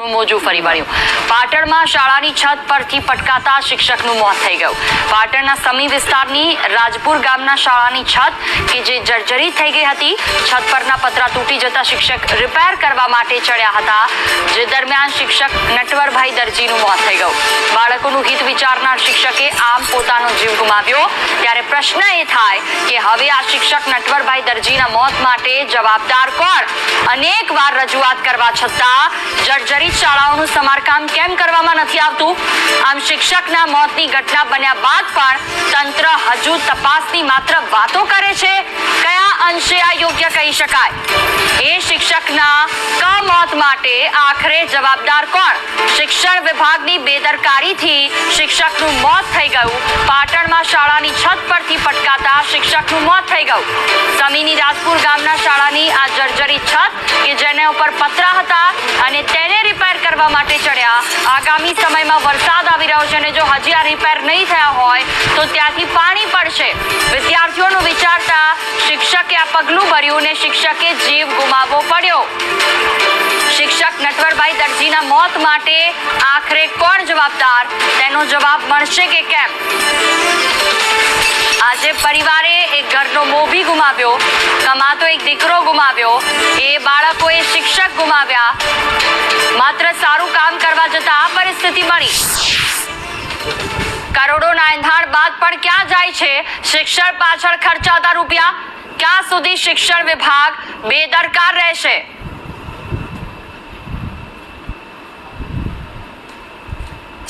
મોજું ફરી વળ્યું. પાટણમાં શાળાની છત પરથી પટકાતા શિક્ષકનું મોત થઈ ગયું. પાટણના સમી વિસ્તારની રાજપુર ગામના શાળાની છત કે જે જર્જરિત થઈ ગઈ હતી, છત પરના પતરા તૂટી જતા શિક્ષક રિપેર કરવા માટે ચડ્યા હતા, જે દરમિયાન શિક્ષક નટવરભાઈ દરજીનું મોત થઈ ગયું. બાળકોનું હિત વિચારનાર શિક્ષકે આમ પોતાનો જીવ ગુમાવ્યો. ત્યારે પ્રશ્ન એ થાય કે હવે આ શિક્ષક નટવરભાઈ દરજીના મોત માટે જવાબદાર કોણ? અનેક વાર રજૂઆત કરવા છતાં જર્જરિત શાળાઓનું સમારકામ કેમ કરવામાં નથી આવતું? આમ શિક્ષકના મોતની ઘટના બન્યા બાદ પણ તંત્ર હજુ તપાસની માત્ર વાતો કરે છે. કયા અંશે આ યોગ્ય કહી શકાય? એ શિક્ષકના મોત માટે આખરે જવાબદાર કોણ? શિક્ષણ વિભાગની બેદરકારીથી શિક્ષકનું મોત થઈ ગયું. પાટણમાં શાળાની છત પરથી પટકાતા શિક્ષકનું મોત થઈ ગયું. સમીની રાજપુર ગામના શાળાની આ જર્જરિત છત કે જેના ઉપર પતરા હતા અને તેને રિપેર કરવા માટે ચડ્યા. આગામી સમયમાં વરસાદ આવી રહ્યો છે અને જો હજી આ રિપેર નહીં થયા હોય તો ત્યાંથી પાણી પડશે. વિદ્યાર્થીઓનું વિચારતા શિક્ષકે આ પગલું ભર્યું અને શિક્ષકે જીવ ગુમાવવો પડ્યો. શિક્ષક નટવરભાઈ દરજીના મોત માટે આખરે કોણ જવાબદાર? તેનો જવાબ મળશે કે કેમ? આજે પરિવારે એક ઘરનો મોભી ગુમાવ્યો, કમાતો એક દીકરો ગુમાવ્યો, એ બાળકોએ શિક્ષક ગુમાવ્યા. માત્ર સારું કામ કરવા જતા આ પરિસ્થિતિ મળી. કરોડોના એંધાણ બાદ પણ ક્યાં જાય છે શિક્ષણ પાછળ ખર્ચાતા રૂપિયા? ક્યાં સુધી શિક્ષણ વિભાગ બેદરકાર રહેશે?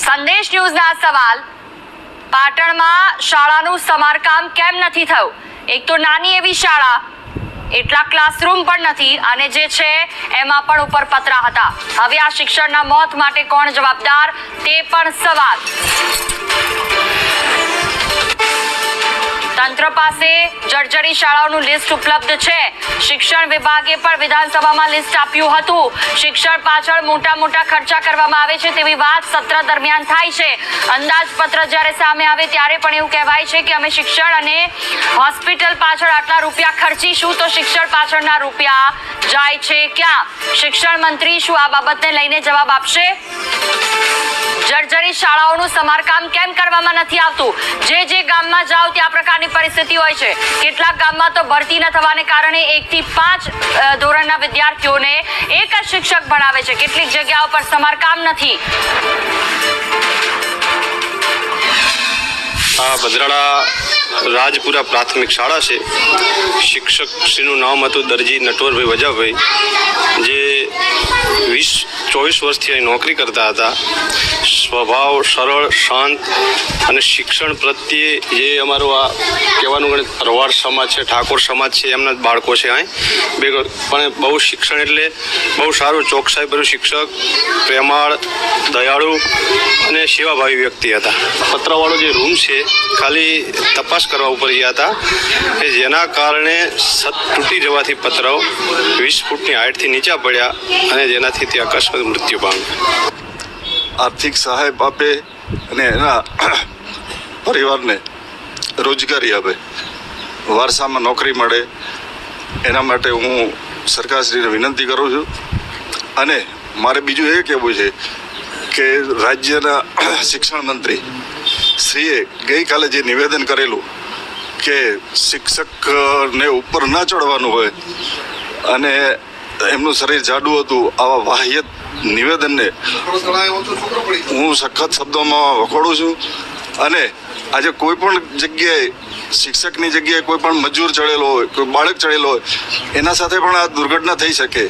સંદેશ ન્યૂઝના સવાલ: પાટણમાં શાળાનું સમારકામ કેમ નથી થયું? એક તો નાની એવી શાળા, એટલા ક્લાસરૂમ પણ નથી અને જે છે એમાં પણ ઉપર પતરા હતા. હવે આ શિક્ષણના મોત માટે કોણ જવાબદાર? તે પણ સવાલ. તંત્ર પાસે જર્જરી શાળાઓનું લિસ્ટ ઉપલબ્ધ છે. શિક્ષણ વિભાગે પણ વિધાનસભામાં લિસ્ટ આપ્યું હતું. શિક્ષણ પાછળ મોટા ખર્ચા કરવામાં આવે છે તેવી વાત સત્ર દરમિયાન થાય છે. અંદાજપત્ર જ્યારે સામે આવે ત્યારે પણ એવું કહેવાય છે કે અમે શિક્ષણ અને હોસ્પિટલ પાછળ આટલા રૂપિયા ખર્ચીશું, તો શિક્ષણ પાછળના રૂપિયા જાય છે ક્યાં? શિક્ષણ મંત્રી શું આ બાબતને લઈને જવાબ આપશે? જર્જરી શાળાઓનું સમારકામ કેમ કરવામાં નથી આવતું? જે ગામમાં જાઓ ત્યાં પ્રકારની પરિસ્થિતિ હોય છે. કેટલાક ગામમાં તો ભરતી ન થવાને કારણે 1 થી 5 ધોરણના વિદ્યાર્થીઓને એક જ શિક્ષક ભણાવે છે. કેટલીક જગ્યાઓ પર સમારકામ નથી. આ ભદ્રાળા રાજપુરા પ્રાથમિક શાળા છે. શિક્ષક શ્રીનું નામ હતું દરજી નટવરભાઈ વજાભાઈ, જે 24 વર્ષથી અહીં નોકરી કરતા હતા. સ્વભાવ સરળ, શાંત અને શિક્ષણ પ્રત્યે જે અમારું આ કહેવાનું ગણે રવાડ સમાજ છે, ઠાકોર સમાજ છે, એમના જ બાળકો છે અહીં પણ બહુ શિક્ષણ એટલે બહુ સારું, ચોકસાઈભર્યું શિક્ષક, પ્રેમાળ, દયાળુ અને સેવાભાવી વ્યક્તિ હતા. પતરાવાળો જે રૂમ છે ખાલી તપાસ કરવા ઉપર ગયા હતા કે જેના કારણે છત તૂટી જવાથી પતરાઓ 20 ફૂટની હાઈટથી નીચે પડ્યા અને જેનાથી તે અકસ્માત મૃત્યુ પામ્યા. આર્થિક સહાય આપે અને એના પરિવારને રોજગારી આપે, વારસામાં નોકરી મળે, એના માટે હું સરકારશ્રીને વિનંતી કરું છું. અને મારે બીજું એ કહેવું છે કે રાજ્યના શિક્ષણ મંત્રી શ્રીએ ગઈકાલે જે નિવેદન કરેલું કે શિક્ષકને ઉપર ન ચડવાનું હોય અને એમનું શરીર જાડું હતું, આવા વાહિયાત નિવેદનને હું સખત શબ્દોમાં વખોડું છું. અને આજે કોઈ પણ જગ્યાએ શિક્ષકની જગ્યાએ કોઈ પણ મજૂર ચડેલો હોય, કોઈ બાળક ચડેલો હોય, એના સાથે પણ આ દુર્ઘટના થઈ શકે.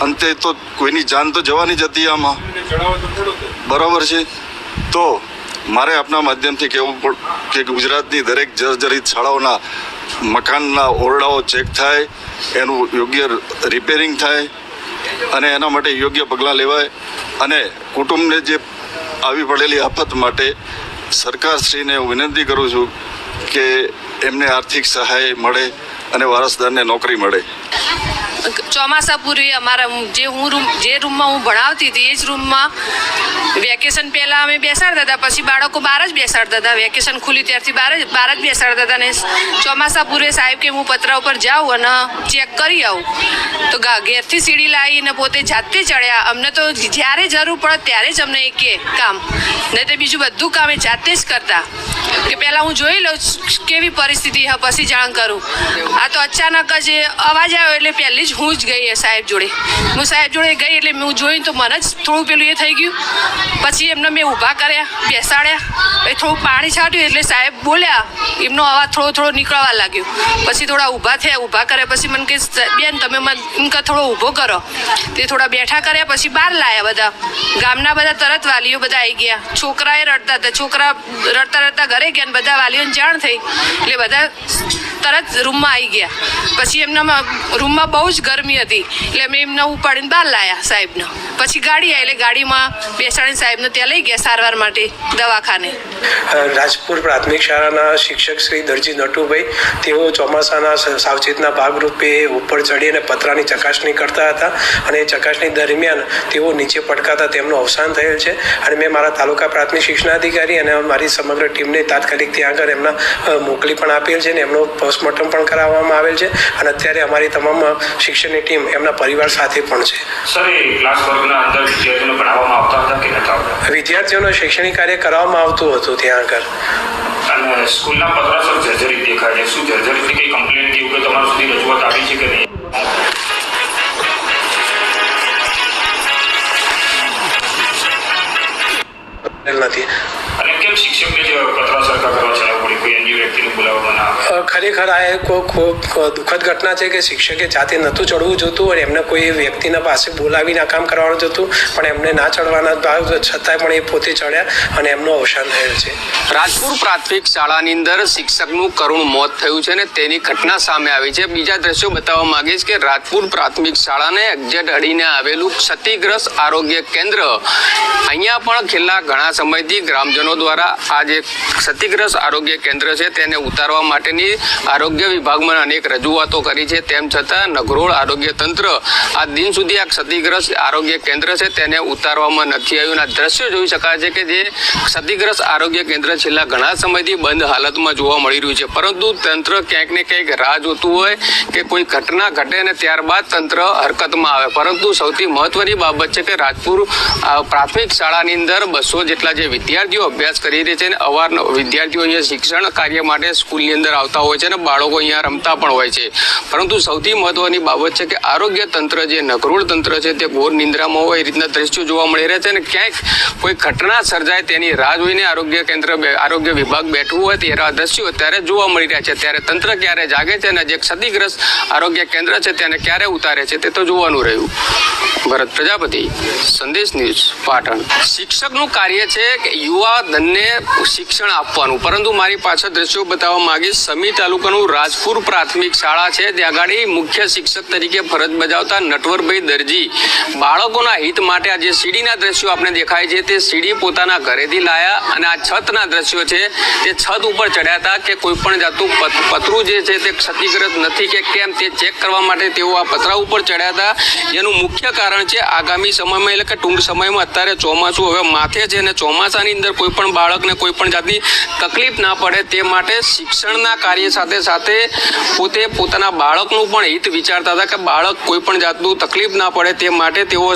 અંતે તો કોઈની જાન તો જવાની જ હતી આમાં, બરાબર છે. તો મારે આપના માધ્યમથી કહેવું કે ગુજરાતની દરેક જર્જરિત શાળાઓના મકાનના ઓરડાઓ ચેક થાય, એનું યોગ્ય રિપેરિંગ થાય અને એના માટે યોગ્ય પગલાં લેવાય. અને કુટુંબને જે આવી પડેલી આફત માટે સરકારશ્રીને હું વિનંતી કરું છું કે એમને આર્થિક સહાય મળે અને વારસદારને નોકરી મળે. ચોમાસા પૂર્વે અમારા જે રૂમમાં હું ભણાવતી હતી એ જ રૂમમાં વેકેશન પહેલાં અમે બેસાડતા હતા, પછી બાળકો બહાર જ બેસાડતા હતા. વેકેશન ખુલ્લી ત્યારથી બહાર જ બેસાડતા હતા. ને ચોમાસા પૂર્વે સાહેબ કે હું પતરા ઉપર જાઉં અને ચેક કરી આવું, તો ઘેરથી સીડી લાવીને પોતે જાતે ચડ્યા. અમને તો જ્યારે જરૂર પડે ત્યારે જ અમને એ કે કામ, નહીં તો બીજું બધું કામ એ જાતે જ કરતા. કે પહેલાં હું જોઈ લઉં કેવી પરિસ્થિતિ પછી જાણ કરું. આ તો અચાનક જ અવાજ આવ્યો એટલે પહેલી જ હું જ ગઈ સાહેબ જોડે. હું સાહેબ જોડે ગઈ એટલે હું જોઈને તો મને જ થોડું પેલું એ થઈ ગયું. પછી એમને મેં ઊભા કર્યા, બેસાડ્યા, એ થોડું પાણી છાંટ્યું એટલે સાહેબ બોલ્યા, એમનો અવાજ થોડો નીકળવા લાગ્યો. પછી થોડા ઊભા થયા, ઊભા કર્યા પછી મને કે બેન તમે મને એમ કે થોડો ઊભો કરો. તે થોડા બેઠા કર્યા, પછી બહાર લાવ્યા. બધા ગામના બધા તરત વાલીઓ બધા આવી ગયા. છોકરાએ રડતા હતા, છોકરા રડતા ઘરે ગયા ને બધા વાલીઓને જાણ થઈ એટલે બધા તરત રૂમમાં આવી ગયા. પછી એમના રૂમમાં બહુ જ ગરમી હતી એટલે અમે એમને ઉપાડીને બહાર લાવ્યા સાહેબને. પછી ગાડી આવી એટલે ગાડીમાં બેસાડીને સાહેબને ત્યાં લઈ ગયા સારવાર માટે દવાખાને. રાજપુર પ્રાથમિક શાળાના શિક્ષક શ્રી દરજી નટુભાઈ, તેઓ ચોમાસાના સાવચેતના ભાગરૂપે ઉપર ચડી અને પતરાની ચકાસણી કરતા હતા અને એ ચકાસણી દરમિયાન તેઓ નીચે પટકાતા તેમનું અવસાન થયેલ છે. અને મેં મારા તાલુકા પ્રાથમિક શિક્ષણાધિકારી અને મારી સમગ્ર ટીમને તાત્કાલિક ત્યાં આગળ એમના મોકલી પણ આપેલ છે અને એમનો પોસ્ટમોર્ટમ પણ કરાવવામાં આવેલ છે. અને અત્યારે અમારી તમામ શિક્ષણની ટીમ એમના પરિવાર સાથે પણ છે. સર, એ ક્લાસ વર્ગના અંદર વિદ્યાર્થીઓને ભણાવવામાં આવતા હતા કે નહોતા આવતા? વિદ્યાર્થીઓનું શૈક્ષણિક કાર્ય કરવામાં આવતું હતું ત્યાં આગળ. અને સ્કૂલના પતરા સર જર્જરિત દેખાય છે. શું જર્જરિતની કંઈ કમ્પ્લેન કે એવું કે તમારા સુધી રજૂઆત આવી છે કે નહીં? નથી. અને કેમ શિક્ષકને જે પતરા સરખા કરવા ચલાવવું પડે, કોઈ અન્ય વ્યક્તિને બોલાવવામાં ના આવે? ખરેખર આ એક ખૂબ દુઃખદ ઘટના છે કે શિક્ષકે જાતે નહોતું ચડવું જોતું અને એમને કોઈ વ્યક્તિના પાસે બોલાવીને આ કામ કરવાનું જોતું, પણ એમને ના ચડવાના ભાવ છતાંય પણ એ પોતે ચડ્યા અને એમનું અવસાન થયેલ છે. રાજપુર પ્રાથમિક શાળાની અંદર શિક્ષકનું કરુણ મોત થયું છે અને તેની ઘટના સામે આવી છે. બીજા દ્રશ્યો બતાવવા માંગીશ કે રાજપુર પ્રાથમિક શાળાને એક્ઝેટ અડીને આવેલું ક્ષતિગ્રસ્ત આરોગ્ય કેન્દ્ર, અહીંયા પણ છેલ્લા ઘણા સમયથી ગ્રામજનો દ્વારા આ જે ક્ષતિગ્રસ્ત આરોગ્ય કેન્દ્ર છે તેને ઉતારવા માટેની આરોગ્ય વિભાગમાં અનેક રજૂઆતો કરી છે. તેમ છતાં નગરોળ આરોગ્ય તંત્ર આ દિન સુધી આ ક્ષતિગ્રસ્ત આરોગ્ય કેન્દ્ર છે તેને ઉતારવામાં નથી આવ્યું. આ દ્રશ્યો જોઈ શકાય છે કે જે ક્ષતિગ્રસ્ત આરોગ્ય કેન્દ્ર છેલ્લા ઘણા સમયથી બંધ હાલતમાં જોવા મળી રહ્યું છે. પરંતુ તંત્ર ક્યાંક ને ક્યાંક રાહ જોતું હોય કે કોઈ ઘટના ઘટે અને ત્યારબાદ તંત્ર હરકતમાં આવે. પરંતુ સૌથી મહત્વની બાબત છે કે રાજપુર પ્રાથમિક શાળાની અંદર 200 જેટલા જે વિદ્યાર્થીઓ અભ્યાસ કરી રહ્યા છે અને અવારનવાર વિદ્યાર્થીઓ અહીંયા શિક્ષણ કાર્ય માટે સ્કૂલની અંદર આવતા હોય છે અને બાળકો અહીંયા રમતા પણ હોય છે. પરંતુ સૌથી મહત્વની બાબત છે કે આરોગ્ય તંત્ર જે નગરોળ તંત્ર છે તે ઘોર નિંદ્રામાં હોય એ રીતના દ્રશ્યો જોવા મળી રહ્યા છે અને ક્યાંક કોઈ ઘટના સર્જાય તેની રાહ જોઈને આરોગ્ય વિભાગ બેઠવું હોય તેવા દ્રશ્યો ત્યારે જોવા મળી રહ્યા છે. ત્યારે તંત્ર ક્યારે જાગે છે અને જે ક્ષતિગ્રસ્ત આરોગ્ય કેન્દ્ર છે તેને ક્યારે ઉતારે છે તે તો જોવાનું રહ્યું. ભરત પ્રજાપતિ, સંદેશ ન્યૂઝ, પાટણ. શિક્ષકનું કાર્ય છે કે યુવા ધનને શિક્ષણ આપવાનું, પરંતુ મારી પાછળ દ્રશ્યો બતાવવા માંગીશ. સમી તાલુકાનું રાજપુર પ્રાથમિક શાળા છે ત્યાં આગળ મુખ્ય શિક્ષક તરીકે ફરજ બજાવતા નટવરભાઈ દરજી બાળકોના હિત માટે આ જે સીડીના દ્રશ્યો આપણે દેખાય છે તે સીડી પોતાના ઘરેથી લાયા અને આ છતના દ્રશ્યો છે તે છત ઉપર ચડ્યા હતા કે કોઈ પણ જાતનું પતરું જે છે તે ક્ષતિગ્રસ્ત નથી કે કેમ તે ચેક કરવા માટે તેઓ આ પતરા ઉપર ચડ્યા હતા. જેનું મુખ્ય કારણ છે આગામી સમયમાં એટલે કે ટૂંક સમયમાં અત્યારે ચોમાસું હવે માથે છે અને ચોમાસાની અંદર કોઈ પણ બાળકને કોઈ પણ જાતની તકલીફ ના પડે તે માટે શિક્ષણના કાર્ય સાથે સાથે પોતે પોતાના બાળકનું પણ હિત વિચારતા હતા કે બાળક કોઈ પણ જાતનું તકલીફ ના પડે તે માટે તેઓ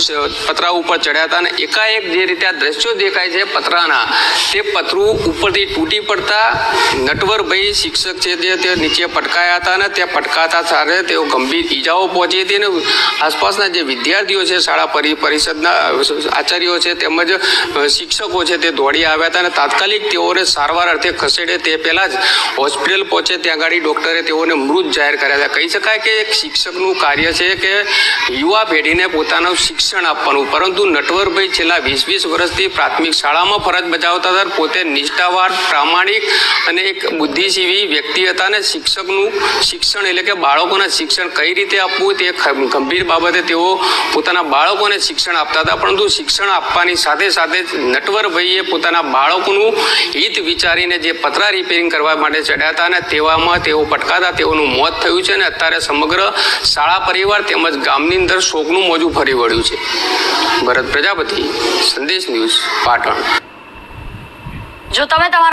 પતરા ઉપર ચડ્યા હતા. અને એકાએક જે રીતે આ દ્રશ્યો દેખાય છે પતરાના, તે પતરું ઉપરથી તૂટી પડતા નટવરભાઈ શિક્ષક છે તે નીચે પટકાયા હતા અને ત્યાં પટકાતા સાથે તેઓ ગંભીર ઈજાઓ પહોંચી હતી. અને આસપાસના જે વિદ્યાર્થીઓ છે, શાળા પરિષદના આચાર્યો છે તેમજ શિક્ષકો છે તે દોડી આવ્યા હતા અને તાત્કાલિક તેઓને સારવાર અર્થે ખસેડે તે પહેલાં જ હોસ્પિટલ પહોંચે ત્યાં આગળ ડૉક્ટરે તેઓને મૃત જાહેર કર્યા હતા. કહી શકાય કે એક શિક્ષકનું કાર્ય છે કે યુવા પેઢીને પોતાનું શિક્ષણ આપવાનું. પરંતુ નટવરભાઈ છેલ્લા 20 વર્ષથી પ્રાથમિક શાળામાં ફરજ બજાવતા હતા. પોતે નિષ્ઠાવાન, પ્રામાણિક અને એક બુદ્ધિજીવી વ્યક્તિ હતા અને શિક્ષકનું શિક્ષણ એટલે કે બાળકોના શિક્ષણ કઈ રીતે આપવું તે ગંભીર બાબતે તેઓ પોતાના બાળકોને શિક્ષણ આપતા હતા. પરંતુ શિક્ષણ આપવાની સાથે સાથે નટવરભાઈએ પોતાના બાળકોનું હિત વિચારીને જે પતરા રિપેરિંગ કરવા માટે ચડ્યા હતા અને તેવા લેવામાં તેઓ પટકાતા તેઓનું મોત થયું છે અને અત્યારે સમગ્ર શાળા પરિવાર તેમજ ગામની અંદર શોકનું મોજું ફરી વળ્યું છે. ભરત પ્રજાપતિ, સંદેશ ન્યૂઝ, પાટણ. જો તમે તમારા